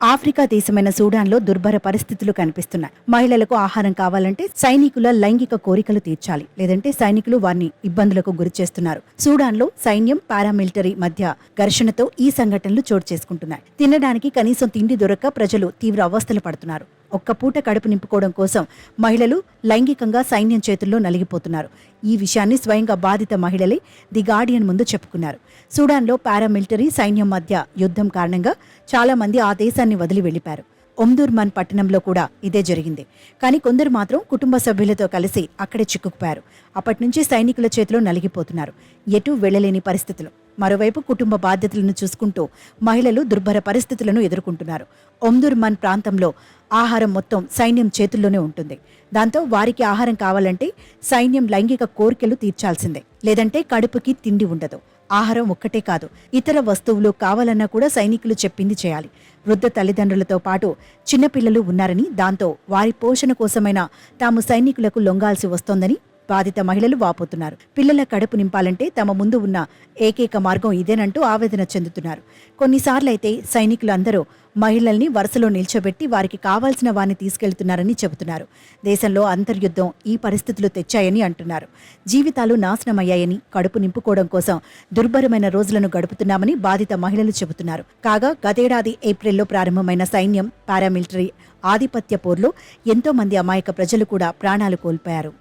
Africa దేశమైన సూడాన్లో దుర్భర పరిస్థితులు కనిపిస్తున్నాయి. మహిళలకు ఆహారం కావాలంటే సైనికుల లైంగిక కోరికలు తీర్చాలి, లేదంటే సైనికులు వారిని ఇబ్బందులకు గురిచేస్తున్నారు. సూడాన్లో సైన్యం పారామిలిటరీ మధ్య ఘర్షణతో ఈ సంఘటనలు చోటు చేసుకుంటున్నాయి. తినడానికి కనీసం తిండి దొరక్క ప్రజలు తీవ్ర అవస్థలు పడుతున్నారు. ఒక్క పూట కడుపు నింపుకోవడం కోసం మహిళలు లైంగికంగా సైన్యం చేతుల్లో నలిగిపోతున్నారు. ఈ విషయాన్ని స్వయంగా బాధిత మహిళలే ది గార్డియన్ ముందు చెప్పుకున్నారు. సూడాన్లో పారామిలిటరీ సైన్యం మధ్య యుద్ధం కారణంగా చాలా మంది ఆ దేశాన్ని వదిలి వెళ్లిపారు. ఒమ్దుర్మన్ పట్టణంలో కూడా ఇదే జరిగింది. కానీ కొందరు మాత్రం కుటుంబ సభ్యులతో కలిసి అక్కడే చిక్కుకుపోయారు. అప్పటి నుంచి సైనికుల చేతిలో నలిగిపోతున్నారు. ఎటూ వెళ్లలేని పరిస్థితులు. మరోవైపు కుటుంబ బాధ్యతలను చూసుకుంటూ మహిళలు దుర్భర పరిస్థితులను ఎదుర్కొంటున్నారు. ఒమ్దుర్మన్ ప్రాంతంలో ఆహారం మొత్తం సైన్యం చేతుల్లోనే ఉంటుంది. దాంతో వారికి ఆహారం కావాలంటే సైన్యం లైంగిక కోరికలు తీర్చాల్సిందే, లేదంటే కడుపుకి తిండి ఉండదు. ఆహారం ఒక్కటే కాదు, ఇతర వస్తువులు కావాలన్నా కూడా సైనికులు చెప్పింది చేయాలి. వృద్ధ తల్లిదండ్రులతో పాటు చిన్నపిల్లలు ఉన్నారని, దాంతో వారి పోషణ కోసమైనా తాము సైనికులకు లొంగాల్సి వస్తోందని బాధిత మహిళలు వాపోతున్నారు. పిల్లల కడుపు నింపాలంటే తమ ముందు ఉన్న ఏకైక మార్గం ఇదేనంటూ ఆవేదన చెందుతున్నారు. కొన్నిసార్లైతే సైనికులు అందరూ మహిళల్ని వరుసలో నిల్చోబెట్టి వారికి కావాల్సిన వారిని తీసుకెళ్తున్నారని చెబుతున్నారు. దేశంలో అంతర్యుద్ధం ఈ పరిస్థితులు తెచ్చాయని అంటున్నారు. జీవితాలు నాశనమయ్యాయని, కడుపు నింపుకోవడం కోసం దుర్భరమైన రోజులను గడుపుతున్నామని బాధిత మహిళలు చెబుతున్నారు. కాగా గతేడాది ఏప్రిల్లో ప్రారంభమైన సైన్యం పారామిలిటరీ ఆధిపత్య పోర్లో ఎంతో మంది అమాయక ప్రజలు కూడా ప్రాణాలు కోల్పోయారు.